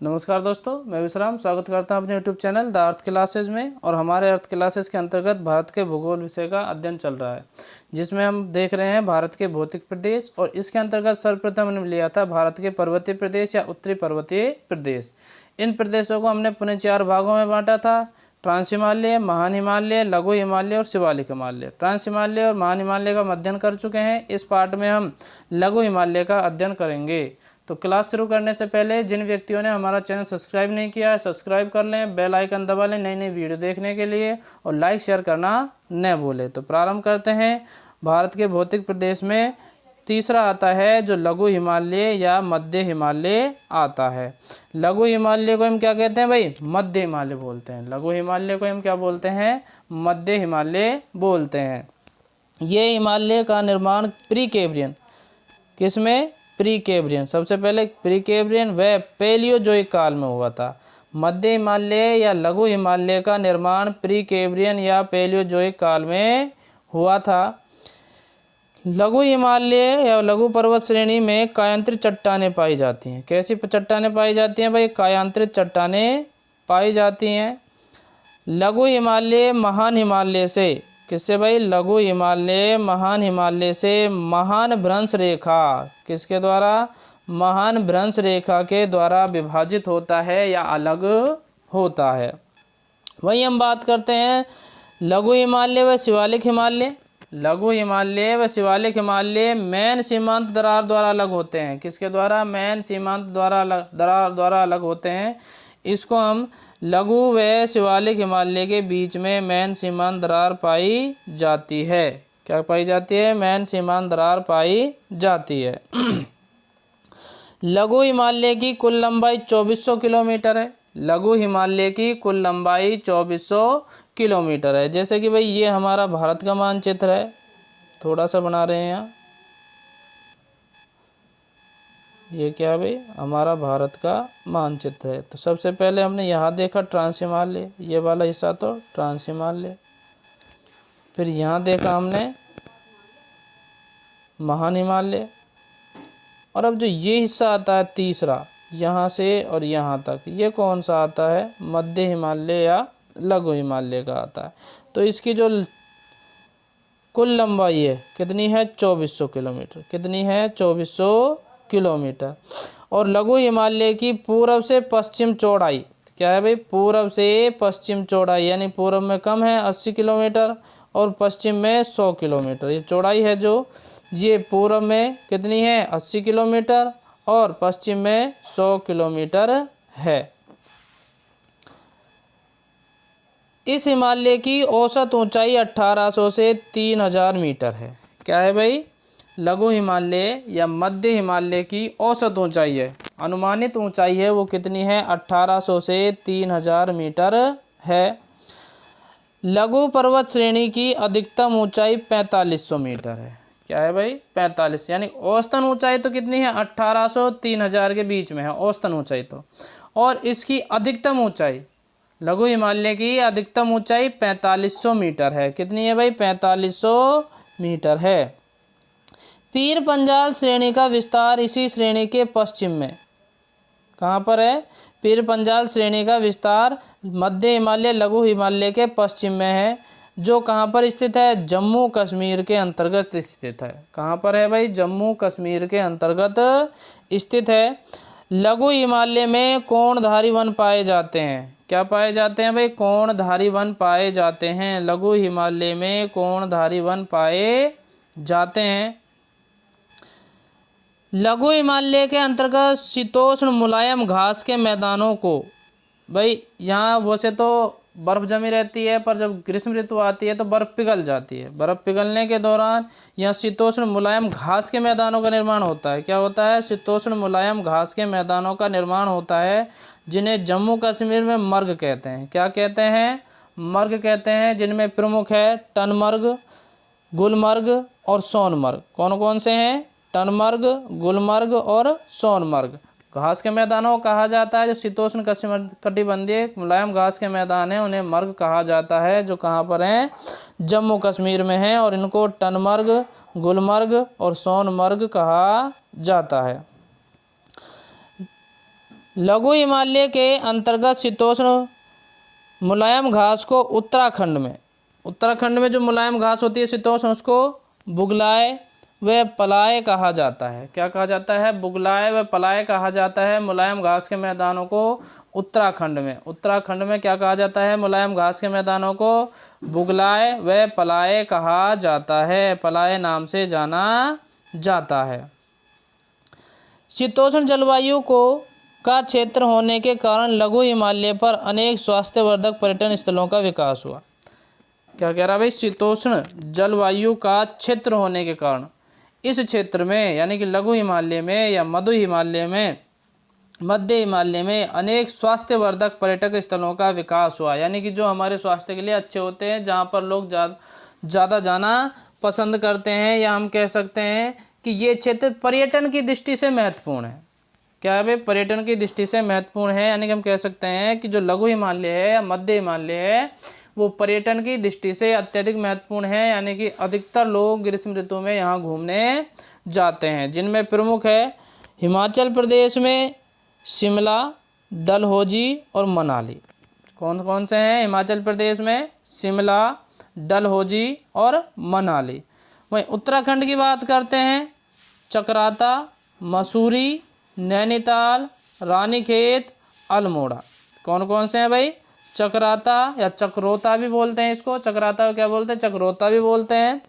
नमस्कार दोस्तों, मैं विश्राम स्वागत करता हूं अपने YouTube channel the earth classes में। और हमारे अर्थ क्लासेज के अंतर्गत भारत के भूगोल विषय का अध्ययन चल रहा है, जिसमें हम देख रहे हैं भारत के भौतिक प्रदेश। और इसके अंतर्गत सर्वप्रथम हमने लिया था भारत के पर्वतीय प्रदेश या उत्तरी पर्वतीय प्रदेश। इन प्रदेशों को हमने पुनः 4 भागों में बांटा था: ट्रांस हिमालय, महान हिमालय, लघु हिमालय और शिवालिक हिमालय। ट्रांस हिमालय और महान हिमालय का हम अध्ययन कर चुके हैं। इस पार्ट में हम लघु हिमालय का अध्ययन करेंगे। तो क्लास शुरू करने से पहले जिन व्यक्तियों ने हमारा चैनल सब्सक्राइब नहीं किया है, सब्सक्राइब कर लें, बेल आइकन दबा लें नई नई वीडियो देखने के लिए, और लाइक शेयर करना न भूलें। तो प्रारंभ करते हैं। भारत के भौतिक प्रदेश में तीसरा आता है जो लघु हिमालय या मध्य हिमालय आता है। लघु हिमालय को हम क्या कहते हैं भाई? मध्य हिमालय बोलते हैं। लघु हिमालय को हम क्या बोलते हैं? मध्य हिमालय बोलते हैं। ये हिमालय का निर्माण प्री कैम्ब्रियन, किसमें? प्री कैम्ब्रियन, सबसे पहले प्री कैम्ब्रियन व पैलियोजोइक काल में हुआ था। मध्य हिमालय या लघु हिमालय का निर्माण प्री कैम्ब्रियन या पैलियोजोइक काल में हुआ था। लघु हिमालय या लघु पर्वत श्रेणी में कायांतरित चट्टानें पाई जाती हैं। कैसी चट्टानें पाई जाती हैं भाई? कायांतरित चट्टानें पाई जाती हैं। लघु हिमालय महान हिमालय से, किससे भाई? लघु हिमालय महान हिमालय से महान भ्रंश रेखा, किसके द्वारा? महान भ्रंश रेखा के द्वारा विभाजित होता है या अलग होता है। वहीं हम बात करते हैं लघु हिमालय व शिवालिक हिमालय। लघु हिमालय व शिवालिक हिमालय मैन सीमांत दरार द्वारा अलग होते हैं। किसके द्वारा? मैन सीमांत दरार द्वारा अलग होते हैं। इसको हम लघु व शिवालिक हिमालय के बीच में मैन सीमांत दरार पाई जाती है। क्या पाई जाती है? मैन सीमांत दरार पाई जाती है। लघु हिमालय की कुल लंबाई 2400 किलोमीटर है। लघु हिमालय की कुल लंबाई 2400 किलोमीटर है। जैसे कि भाई ये हमारा भारत का मानचित्र है, थोड़ा सा बना रहे हैं यहाँ। ये क्या है भाई? हमारा भारत का मानचित्र है। तो सबसे पहले हमने यहाँ देखा ट्रांस हिमालय, ये वाला हिस्सा तो ट्रांस हिमालय। फिर यहाँ देखा हमने महान हिमालय। और अब जो ये हिस्सा आता है तीसरा, यहाँ से और यहाँ तक, ये कौन सा आता है? मध्य हिमालय या लघु हिमालय का आता है। तो इसकी जो कुल लंबाई है कितनी है? 2400 किलोमीटर। कितनी है? 2400 किलोमीटर। और लघु हिमालय की पूर्व से पश्चिम चौड़ाई क्या है भाई? पूर्व से पश्चिम चौड़ाई, यानी पूर्व में कम है 80 किलोमीटर और पश्चिम में 100 किलोमीटर। ये चौड़ाई है जो ये पूर्व में कितनी है? 80 किलोमीटर और पश्चिम में 100 किलोमीटर है। इस हिमालय की औसत ऊंचाई 1800 से 3000 मीटर है। क्या है भाई? लघु हिमालय या मध्य हिमालय की औसत ऊंचाई है, अनुमानित ऊंचाई है वो कितनी है? 1800 से 3000 मीटर है। लघु पर्वत श्रेणी की अधिकतम ऊंचाई 4500 मीटर है। क्या है भाई? 45, यानी औसतन ऊंचाई तो कितनी है? 1800 3000 के बीच में है औसतन ऊंचाई तो। और इसकी अधिकतम ऊंचाई, लघु हिमालय की अधिकतम ऊंचाई 4500 मीटर है। कितनी है भाई? 4500 मीटर है। पीर पंजाल श्रेणी का विस्तार इसी श्रेणी के पश्चिम में कहाँ पर है? पीर पंजाल श्रेणी का विस्तार मध्य हिमालय लघु हिमालय के पश्चिम में है, जो कहाँ पर स्थित है? जम्मू कश्मीर के अंतर्गत स्थित है। कहाँ पर है भाई? जम्मू कश्मीर के अंतर्गत स्थित है। लघु हिमालय में कोणधारी वन पाए जाते हैं। क्या पाए जाते हैं भाई? कोणधारी वन पाए जाते हैं। लघु हिमालय में कोणधारी वन पाए जाते हैं। लघु हिमालय के अंतर्गत शीतोष्ण मुलायम घास के मैदानों को, भाई यहाँ वैसे तो बर्फ़ जमी रहती है, पर जब ग्रीष्म ऋतु आती है तो बर्फ़ पिघल जाती है। बर्फ़ पिघलने के दौरान यहाँ शीतोष्ण मुलायम घास के मैदानों का निर्माण होता है। क्या होता है? शीतोष्ण मुलायम घास के मैदानों का निर्माण होता है, जिन्हें जम्मू कश्मीर में मर्ग कहते हैं। क्या कहते हैं? मर्ग कहते हैं। जिनमें प्रमुख है टनमर्ग, गुलमर्ग और सोनमर्ग। कौन कौन से हैं? टनमर्ग, गुलमर्ग और सोनमर्ग। घास के मैदानों को कहा जाता है जो शीतोष्ण कटिबंधीय मुलायम घास के मैदान हैं, उन्हें मर्ग कहा जाता है, जो कहाँ पर हैं? जम्मू कश्मीर में हैं। और इनको टनमर्ग, गुलमर्ग और सोनमर्ग कहा जाता है। लघु हिमालय के अंतर्गत शीतोष्ण मुलायम घास को उत्तराखंड में जो मुलायम घास होती है शीतोष्ण, उसको बुगलाय व पलाय कहा जाता है। क्या कहा जाता है? बुगलाय व पलाय कहा जाता है मुलायम घास के मैदानों को उत्तराखंड में क्या कहा जाता है? मुलायम घास के मैदानों को बुगलाय व पलाय कहा जाता है, पलाय नाम से जाना जाता है। शीतोष्ण जलवायु का क्षेत्र होने के कारण लघु हिमालय पर अनेक स्वास्थ्यवर्धक पर्यटन स्थलों का विकास हुआ। क्या कह रहा है भाई? शीतोष्ण जलवायु का क्षेत्र होने के कारण इस क्षेत्र में यानी कि लघु हिमालय में या मध्य हिमालय में अनेक स्वास्थ्यवर्धक पर्यटक स्थलों का विकास हुआ। यानी कि जो हमारे स्वास्थ्य के लिए अच्छे होते हैं, जहाँ पर लोग ज़्यादा जाना पसंद करते हैं, या हम कह सकते हैं कि ये क्षेत्र पर्यटन की दृष्टि से महत्वपूर्ण है। क्या है भाई? पर्यटन की दृष्टि से महत्वपूर्ण है। यानी कि हम कह सकते हैं कि जो लघु हिमालय है या मध्य हिमालय है वो पर्यटन की दृष्टि से अत्यधिक महत्वपूर्ण है। यानी कि अधिकतर लोग ग्रीष्म ऋतु में यहाँ घूमने जाते हैं, जिनमें प्रमुख है हिमाचल प्रदेश में शिमला, डलहौजी और मनाली। कौन कौन से हैं? हिमाचल प्रदेश में शिमला, डलहौजी और मनाली। वहीं उत्तराखंड की बात करते हैं, चकराता, मसूरी, नैनीताल, रानीखेत, अल्मोड़ा। कौन कौन से हैं भाई? चकराता या चक्रोता भी बोलते हैं इसको, चकराता क्या बोलते हैं? चक्रोता भी बोलते हैं।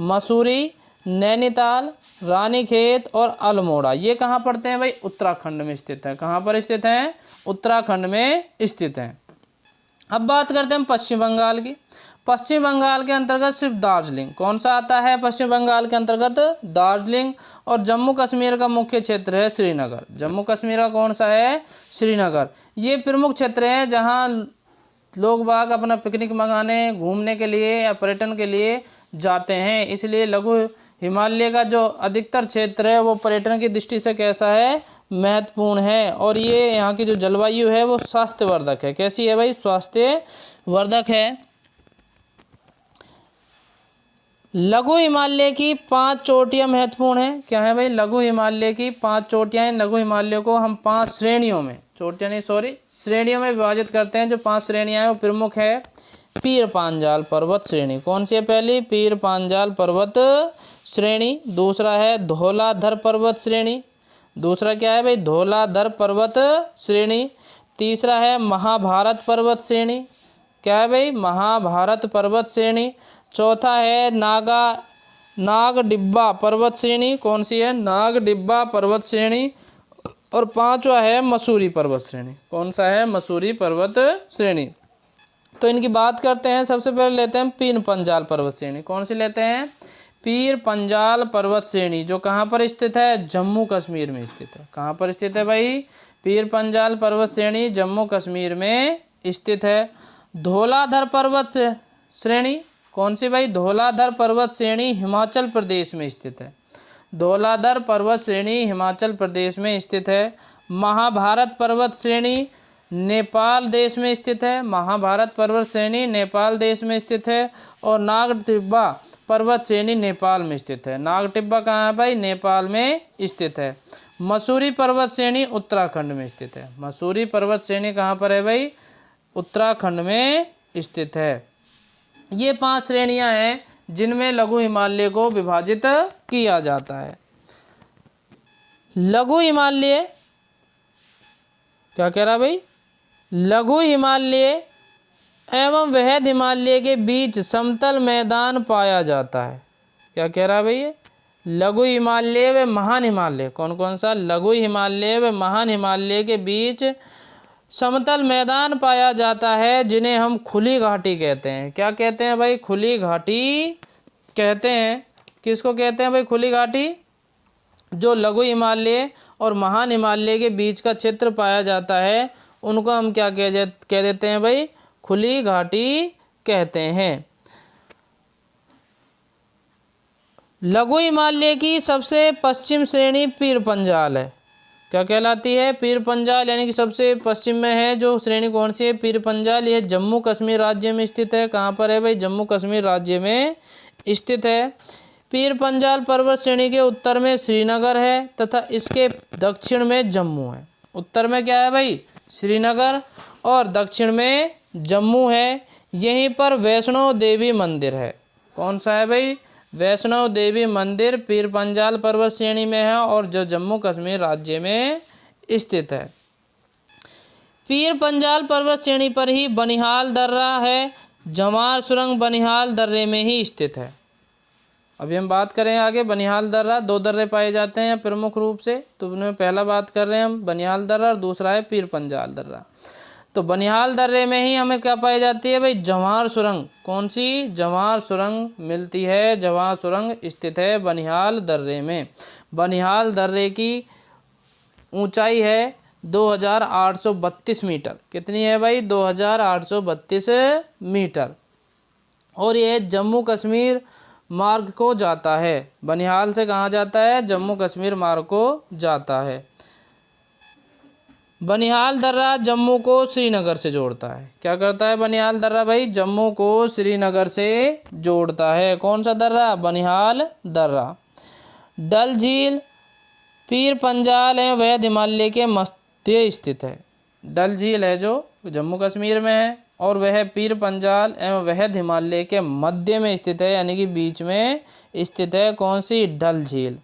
मसूरी, नैनीताल, रानीखेत और अल्मोड़ा, ये कहाँ पड़ते हैं भाई? उत्तराखंड में स्थित है। कहाँ पर स्थित हैं? उत्तराखंड में स्थित हैं। अब बात करते हैं पश्चिम बंगाल की। पश्चिम बंगाल के अंतर्गत सिर्फ दार्जिलिंग, कौन सा आता है पश्चिम बंगाल के अंतर्गत? दार्जिलिंग। और जम्मू कश्मीर का मुख्य क्षेत्र है श्रीनगर। जम्मू कश्मीर का कौन सा है? श्रीनगर। ये प्रमुख क्षेत्र है जहाँ लोग बाग अपना पिकनिक मनाने, घूमने के लिए या पर्यटन के लिए जाते हैं। इसलिए लघु हिमालय का जो अधिकतर क्षेत्र है वो पर्यटन की दृष्टि से कैसा है? महत्वपूर्ण है। और ये यहाँ की जो जलवायु है वो स्वास्थ्यवर्धक है। कैसी है भाई? स्वास्थ्यवर्धक है। लघु हिमालय की 5 चोटियाँ महत्वपूर्ण हैं। क्या है भाई? लघु हिमालय की 5 चोटियाँ हैं। लघु हिमालय को हम 5 श्रेणियों में, चोटियाँ नहीं सॉरी, श्रेणियों में विभाजित करते हैं। जो 5 श्रेणियाँ हैं वो प्रमुख है पीर पांजाल पर्वत श्रेणी। कौन सी है? पहली पीर पांजाल पर्वत श्रेणी। दूसरा है धौलाधर पर्वत श्रेणी। दूसरा क्या है भाई? धौलाधर पर्वत श्रेणी। तीसरा है महाभारत पर्वत श्रेणी। क्या है भाई? महाभारत पर्वत श्रेणी। चौथा है नागडिब्बा पर्वत श्रेणी। कौन सी है? नागडिब्बा पर्वत श्रेणी। और 5वां है मसूरी पर्वत श्रेणी। कौन सा है? मसूरी पर्वत श्रेणी। तो इनकी बात करते हैं। सबसे पहले लेते हैं पीर पंजाल पर्वत श्रेणी। कौन सी लेते हैं? पीर पंजाल पर्वत श्रेणी, जो कहाँ पर स्थित है? जम्मू कश्मीर में स्थित है। कहाँ पर स्थित है भाई? पीर पंजाल पर्वत श्रेणी जम्मू कश्मीर में स्थित है। धौलाधर पर्वत श्रेणी, कौन सी भाई? धौलाधर पर्वत श्रेणी हिमाचल प्रदेश में स्थित है। धौलाधर पर्वत श्रेणी हिमाचल प्रदेश में स्थित है। महाभारत पर्वत श्रेणी नेपाल देश में स्थित है। महाभारत पर्वत श्रेणी नेपाल देश में स्थित है। और नागटिब्बा पर्वत श्रेणी नेपाल में स्थित है। नागटिब्बा कहाँ है भाई? नेपाल में स्थित है। मसूरी पर्वत श्रेणी उत्तराखंड में स्थित है। मसूरी पर्वत श्रेणी कहाँ पर है भाई? उत्तराखंड में स्थित है। ये 5 श्रेणियां हैं जिनमें लघु हिमालय को विभाजित किया जाता है। लघु हिमालय क्या कह रहा भाई? लघु हिमालय एवं वृहद हिमालय के बीच समतल मैदान पाया जाता है। क्या कह रहा भाई? लघु हिमालय व महान हिमालय, कौन कौन सा? लघु हिमालय व महान हिमालय के बीच समतल मैदान पाया जाता है, जिन्हें हम खुली घाटी कहते हैं। क्या कहते हैं भाई? खुली घाटी कहते हैं। किसको कहते हैं भाई? खुली घाटी। जो लघु हिमालय और महान हिमालय के बीच का क्षेत्र पाया जाता है उनको हम क्या कह देते हैं भाई? खुली घाटी कहते हैं। लघु हिमालय की सबसे पश्चिम श्रेणी पीर पंजाल है। क्या कहलाती है? पीर पंजाल, यानी कि सबसे पश्चिम में है जो श्रेणी। कौन सी है? पीर पंजाल। यह जम्मू कश्मीर राज्य में स्थित है। कहाँ पर है भाई? जम्मू कश्मीर राज्य में स्थित है। पीर पंजाल पर्वत श्रेणी के उत्तर में श्रीनगर है तथा इसके दक्षिण में जम्मू है। उत्तर में क्या है भाई, श्रीनगर, और दक्षिण में जम्मू है। यहीं पर वैष्णो देवी मंदिर है। कौन सा है भाई, वैष्णो देवी मंदिर पीर पंजाल पर्वत श्रेणी में है और जो जम्मू कश्मीर राज्य में स्थित है। पीर पंजाल पर्वत श्रेणी पर ही बनिहाल दर्रा है। जवार सुरंग बनिहाल दर्रे में ही स्थित है। अभी हम बात करें आगे बनिहाल दर्रा। दो दर्रे पाए जाते हैं प्रमुख रूप से, तो उनमें पहला बात कर रहे हैं हम बनिहाल दर्रा और दूसरा है पीर पंजाल दर्रा। तो बनिहाल दर्रे में ही हमें क्या पाई जाती है भाई, जवार सुरंग। कौन सी, जवार सुरंग मिलती है। जवार सुरंग स्थित है बनिहाल दर्रे में। बनिहाल दर्रे की ऊंचाई है 2832 मीटर। कितनी है भाई, 2832 मीटर। और यह जम्मू कश्मीर मार्ग को जाता है। बनिहाल से कहाँ जाता है, जम्मू कश्मीर मार्ग को जाता है। बनिहाल दर्रा जम्मू को श्रीनगर से जोड़ता है। क्या करता है बनिहाल दर्रा भाई, जम्मू को श्रीनगर से जोड़ता है। कौन सा दर्रा, बनिहाल दर्रा। डल झील पीर पंजाल एवं वैद्य हिमालय के मध्य स्थित है। डल झील है जो जम्मू कश्मीर में है और वह पीर पंजाल एवं वैद्य हिमालय के मध्य में स्थित है, यानी कि बीच में स्थित है। कौन सी, डल झील।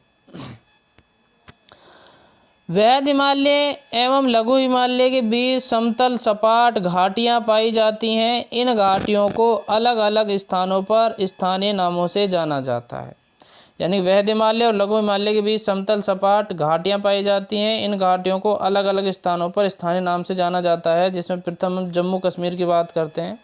वैद्य हिमालय एवं लघु हिमालय के बीच समतल सपाट घाटियां पाई जाती हैं। इन घाटियों को अलग अलग स्थानों पर स्थानीय नामों से जाना जाता है। यानी वैद्य हिमालय और लघु हिमालय के बीच समतल सपाट घाटियां पाई जाती हैं। इन घाटियों को अलग अलग स्थानों पर स्थानीय नाम से जाना जाता है, जिसमें प्रथम हम जम्मू कश्मीर की बात करते हैं।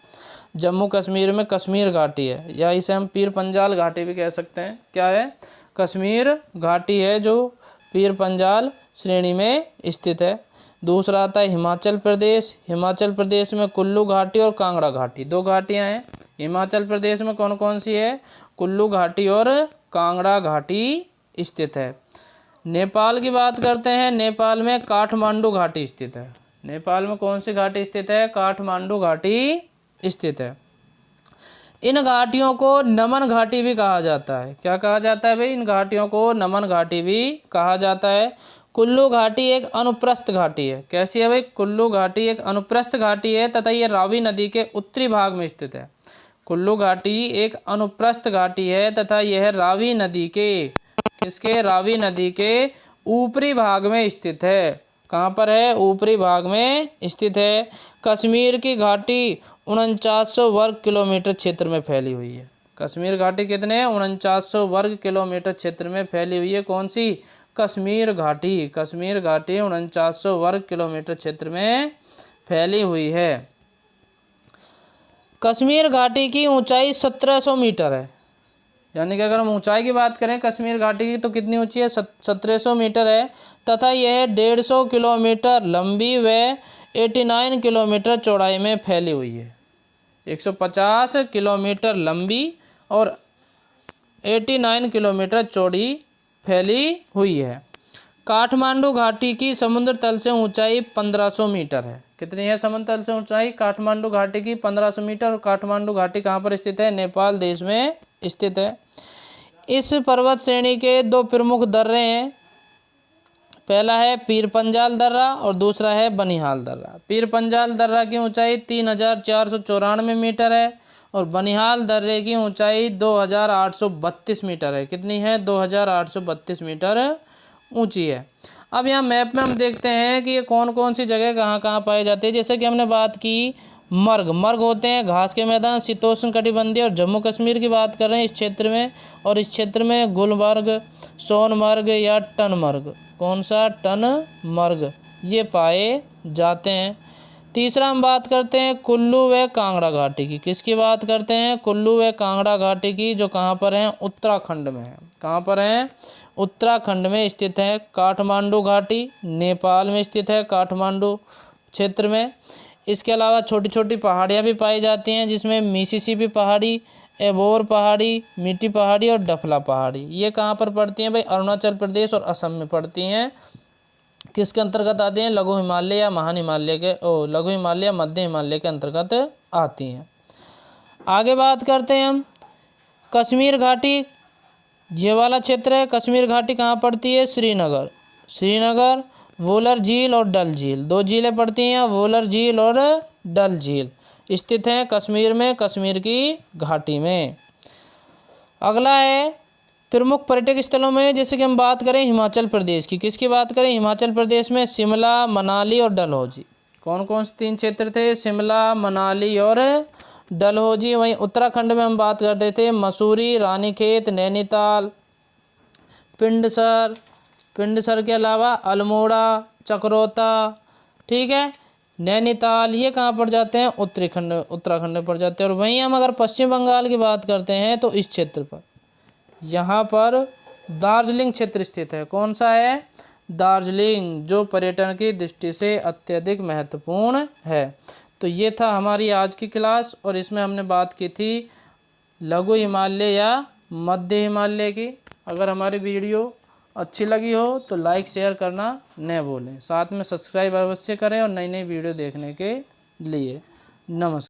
जम्मू कश्मीर में कश्मीर घाटी है, या इसे हम पीर पंजाल घाटी भी कह सकते हैं। क्या है, कश्मीर घाटी है जो पीर पंजाल श्रेणी में स्थित है। दूसरा आता है हिमाचल प्रदेश। हिमाचल प्रदेश में कुल्लू घाटी और कांगड़ा घाटी, दो घाटियां हैं। हिमाचल प्रदेश में कौन कौन सी है, कुल्लू घाटी और कांगड़ा घाटी स्थित है। नेपाल की बात करते हैं। नेपाल में काठमांडू घाटी स्थित है। नेपाल में कौन सी घाटी स्थित है, काठमांडू घाटी स्थित है। इन घाटियों को नमन घाटी भी कहा जाता है। क्या कहा जाता है भाई, इन घाटियों को नमन घाटी भी कहा जाता है। कुल्लू घाटी एक अनुप्रस्थ घाटी है। कैसी है भाई, कुल्लू घाटी एक अनुप्रस्थ घाटी है तथा ये रावी नदी के उत्तरी भाग में स्थित है। कुल्लू घाटी एक अनुप्रस्थ घाटी है तथा यह रावी नदी के, किसके, रावी नदी के ऊपरी भाग में स्थित है। कहाँ पर है, ऊपरी भाग में स्थित है। कश्मीर की घाटी 4900 वर्ग किलोमीटर क्षेत्र में फैली हुई है। कश्मीर घाटी कितने हैं, 4900 वर्ग किलोमीटर क्षेत्र में फैली हुई है। कौन सी, कश्मीर घाटी। कश्मीर घाटी 4900 वर्ग किलोमीटर क्षेत्र में फैली हुई है। कश्मीर घाटी की ऊंचाई 1700 मीटर है। यानी कि अगर हम ऊंचाई की बात करें कश्मीर घाटी की तो कितनी ऊंची है, 1700 मीटर है तथा यह 150 किलोमीटर लंबी व 89 किलोमीटर चौड़ाई में फैली हुई है। 150 किलोमीटर लंबी और 89 किलोमीटर चौड़ी फैली हुई है। काठमांडू घाटी की समुद्र तल से ऊंचाई 1500 मीटर है। कितनी है समुद्र तल से ऊंचाई काठमांडू घाटी की, 1500 मीटर। और काठमांडू घाटी कहाँ पर स्थित है, नेपाल देश में स्थित है। इस पर्वत श्रेणी के दो प्रमुख दर्रे हैं। पहला है पीर पंजाल दर्रा और दूसरा है बनिहाल दर्रा। पीर पंजाल दर्रा की ऊंचाई 3494 मीटर है और बनिहाल दर्रे की ऊंचाई 2832 मीटर है। कितनी है, 2832 मीटर ऊंची है। अब यहाँ मैप में हम देखते हैं कि ये कौन कौन सी जगह कहाँ कहाँ पाई जाती है। जैसे कि हमने बात की मर्ग, मर्ग होते हैं घास के मैदान शीतोष्ण कटिबंधीय, और जम्मू कश्मीर की बात कर रहे हैं इस क्षेत्र में, और इस क्षेत्र में गुलमर्ग, सोनमर्ग या टनमर्ग, कौन सा, टनमर्ग, ये पाए जाते हैं। तीसरा हम बात करते हैं कुल्लू व कांगड़ा घाटी की। किसकी बात करते हैं, कुल्लू व कांगड़ा घाटी की, जो कहाँ पर हैं, उत्तराखंड में है। कहाँ पर हैं, उत्तराखंड में स्थित है। काठमांडू घाटी नेपाल में स्थित है, काठमांडू क्षेत्र में। इसके अलावा छोटी छोटी पहाड़ियाँ भी पाई जाती हैं, जिसमें मिसिसिपी पहाड़ी, एबोर पहाड़ी, मिट्टी पहाड़ी और डफला पहाड़ी। ये कहाँ पर पड़ती हैं भाई, अरुणाचल प्रदेश और असम में पड़ती हैं। किसके अंतर्गत आती हैं, लघु हिमालय या महान हिमालय के, लघु हिमालय या मध्य हिमालय के अंतर्गत आती हैं। आगे बात करते हैं हम कश्मीर घाटी, ये वाला क्षेत्र है। कश्मीर घाटी कहाँ पड़ती है, श्रीनगर। श्रीनगर वोलर झील और डल झील, दो झीलें पड़ती हैं, वोलर झील और डल झील, स्थित हैं कश्मीर में, कश्मीर की घाटी में। अगला है प्रमुख पर्यटक स्थलों में, जैसे कि हम बात करें हिमाचल प्रदेश की, किसकी बात करें, हिमाचल प्रदेश में शिमला, मनाली और डलहौजी। कौन कौन से 3 क्षेत्र थे, शिमला, मनाली और डलहौजी। वहीं उत्तराखंड में हम बात करते थे मसूरी, रानीखेत, नैनीताल, पिंडसर के अलावा अल्मोड़ा, चक्रोता, ठीक है, नैनीताल, ये कहाँ पड़ जाते हैं, उत्तराखंड में पड़ जाते हैं। और वहीं हम अगर पश्चिम बंगाल की बात करते हैं तो इस क्षेत्र पर, यहाँ पर दार्जिलिंग क्षेत्र स्थित है। कौन सा है, दार्जिलिंग, जो पर्यटन की दृष्टि से अत्यधिक महत्वपूर्ण है। तो ये था हमारी आज की क्लास, और इसमें हमने बात की थी लघु हिमालय या मध्य हिमालय की। अगर हमारी वीडियो अच्छी लगी हो तो लाइक शेयर करना न भूलें, साथ में सब्सक्राइब अवश्य करें और नई नई वीडियो देखने के लिए। नमस्कार।